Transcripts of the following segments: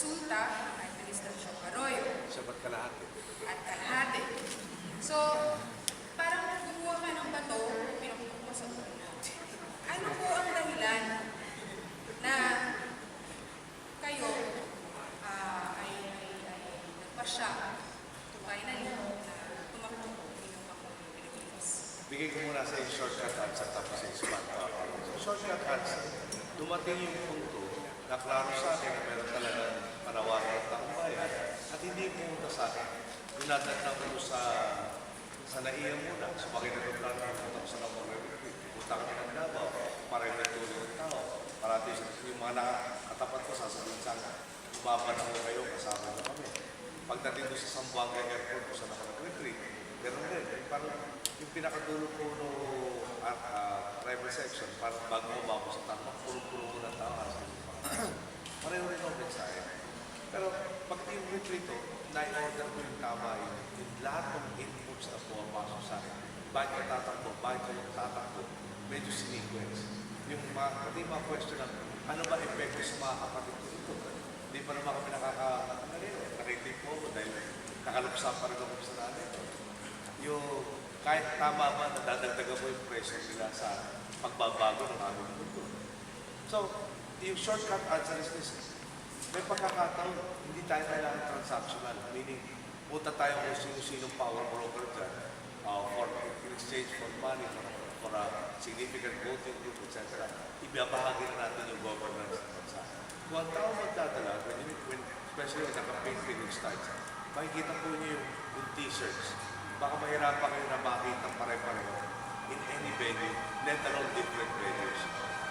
resulta ng Administrasyong Arroyo. Sabat kalahati. At kalahati. So, parang gumawa ka ng bato, pinapukok mo sa ulo. Ano po ang dahilan na kayo ay nagpasya finally na tumakbo bilang Pangulong ng Pilipinas? Bigay ko muna sa yung shortcut answer tapos expand ko. Shortcut answer, dumating yung punto na klaro sa akin na meron talagang panawagan ng taong bayan at hindi pumunta sa akin. Dinadagdag ko sa naiya muna. Sumakit na yung plano pumunta ko sa Napag-Retreat. Pupunta kami ng Davao para yung nagtuloy ng tao. Parati yung mga nakatapat ko sasabihin sa akin, umaba na ko kayo, kasama na kami. Pagdating ko sa Zamboanga Airport ko sa Napag-Retreat, ganoon din. Parang yung pinakadulo ko no arrival section, parang bago mo sa tama, pulong-pulong ko ng tao. Pareho rin ako mensahe. Pero pag yung retreat ko, na-order ko yung tama yung lahat ng inputs na pumapasok sa akin. Bakit ka tatakbo? Bakit ka tatakbo? Medyo sinequence. Yung pati mga question ng ano ba epekto sa mga kapatid ko ito? Hindi pa naman kami nakitip po ako dahil nakaluksa pa rin ako sa nanay ko. Yung kahit tama ba, nadadagdagan mo yung pressure nila sa pagbabago ng aming mundo. So, yung shortcut answer is this. May pagkakataon, hindi tayo kailangan transactional. Meaning, punta tayo kung sino-sinong power broker dyan in exchange for money, for a significant voting group, etc. Ibabahagi na natin yung governance ng bansa. Kung ang tao magdadala, especially when the campaign period starts, makikita po niyo yung t-shirts. Baka mahirapan kayo na makita pare-pareho in any venue, let alone different venues.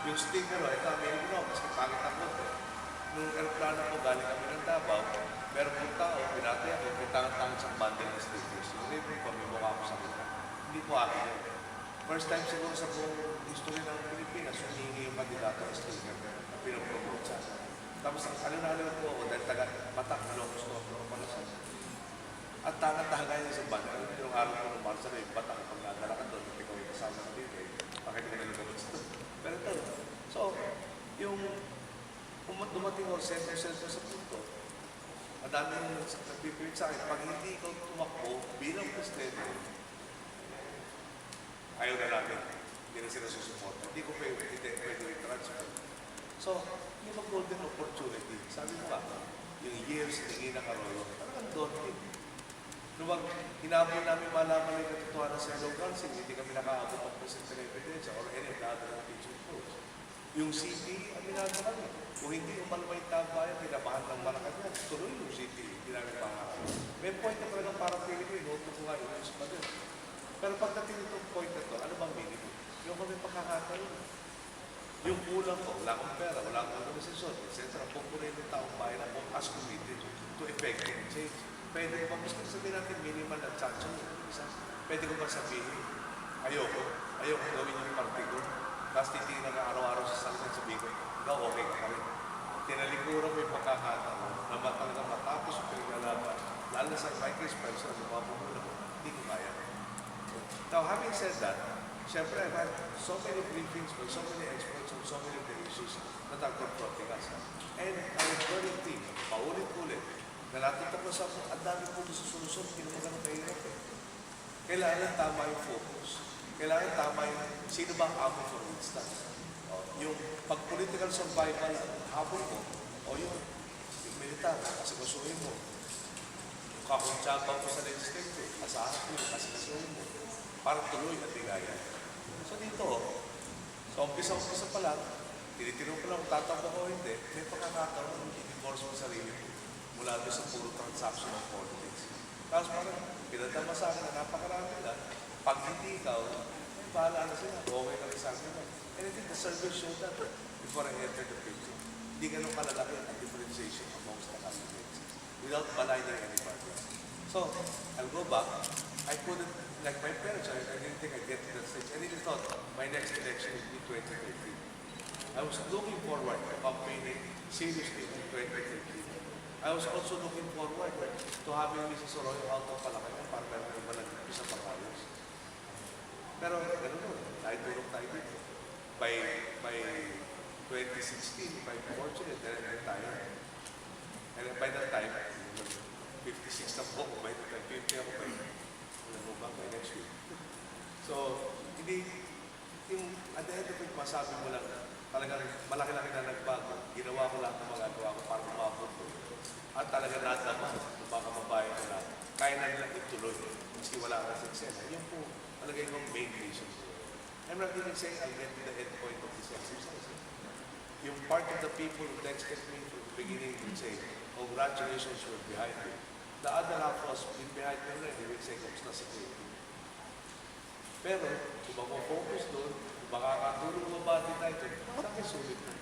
Yung sticker, ito, meron ko, maski pangit ang logo. Nung aeroplano ko, galing kami ng Davao, meron pong tao, pinatay ako, may tangan-tangan sa bundle ng stickers. Yung libre ko, may mukha ko sa kita. Hindi po akin yun. First time siguro sa buong history ng Pilipinas, humingi yung kandidato ng sticker na pinapromote sa akin. Tapos ang alun-alun po ako, dahil taga-Batak, Ilocos ko ako pala sa akin. At tangan-tangan niya sa bundle. Yung araw ko ng Marsa na yung Batak, pag nadala ka doon, ikaw yung kasama ng dito, pakita ka na yung sa pero ito, so, yung dumating ako center sa punto, madami yung nagpipilit sa akin, pag hindi ikaw tumakbo bilang presidente, ayaw na namin, hindi na sila susuporta. Hindi ko pwede i-transfer. So, yung mag-golden opportunity, sabi mo ka, yung years ni Ina Arroyo, talagang daunting. Nung hinabol namin malaman yung katotohanan sa Hello Gansing, hindi kami nakaabot ng present evidence or any of the other impeachment proofs. Yung CP, aminado kami. Kung hindi umalmay tabayan, pinabahan ng Malacanang, tuloy yung CP, hindi namin pangarap. May point na talagang parang feeling ko, inoto ko nga, inuus pa din. Pero pagdating itong point na to, ano bang minimum? Yung kami pagkakataon. Yung kulang ko, wala akong pera, wala akong organisasyon, etc. Pupunin ng taong bayan ako as committed to effective change. Pwede ko ba, mas sabihin natin minimal at chacho, pwede ko ba sabihin, ayoko gawin yung party ko, tapos titingnan ka araw-araw sa salita, sabihin ko, ikaw okay ka rin. Tinalikuran mo yung pagkakataon na talaga matapos yung pinagalaban, lalo na sa Vice President, na mapumula ko, hindi ko kaya. Now, having said that, syempre, I've had so many briefings with so many experts on so many of the issues that are confronting us. And our burning team, paulit-ulit, na natutok na sa ang dami po sa solusyon, hindi naman ganun kahirap eh. Kailangan tama yung focus. Kailangan tama yung sino ba ang amo for instance. Yung pag-political survival ang habol mo, o yung militar, kasi kasuhin mo. Yung kakuntsabang mo sa legislature, asahan mo, kasi kasuhin mo. Para tuloy at ligaya. So dito, sa umpisa pa lang, tinitinong ko lang kung tatakbo ko o hindi, may pagkakataon ng i-divorce mo sarili mo mula doon sa puro transaction of politics. Tapos parang pinadama sa akin na napakarami na, pag hindi ikaw, bahala na sila, okay na rin sa akin. And I think the survey showed that before I entered the picture. Hindi ganun kalalaki ang differentiation amongst the candidates without maligning anybody. So, I'll go back. I couldn't, like my parents, I didn't think I'd get to that stage. I really thought my next election would be 2013. I was looking forward to campaigning seriously in 2013. I was also looking forward to having Mrs. Arroyo out of Malacanang para meron naman nag-isa pag-ayos. Pero gano'n nun, tulong tayo dito. By 2016, if I'm fortunate, then tayo. And then by that time, 56 na po ako, by the time 50 ako, alam mo ba, by next week. So, hindi, at the end of it, masabi mo lang, talagang malaki-laki na nagbago. Ginawa ko lahat ng magagawa ko para umabot ko. At talaga nadama, baka mabayan ko na, kaya na nilang ituloy. Kasi wala ka sa eksena. Yun po, talaga yung main reason. I'm not even saying I'll get to the end point of this exercise. Yung part of the people who texted me from the beginning would say, congratulations, you're behind me. The other half was been behind me already. They would say, kamusta sa creative? Pero, kung mag-focus doon, kung makakatulong mo ba din tayo, sa akin sulit na.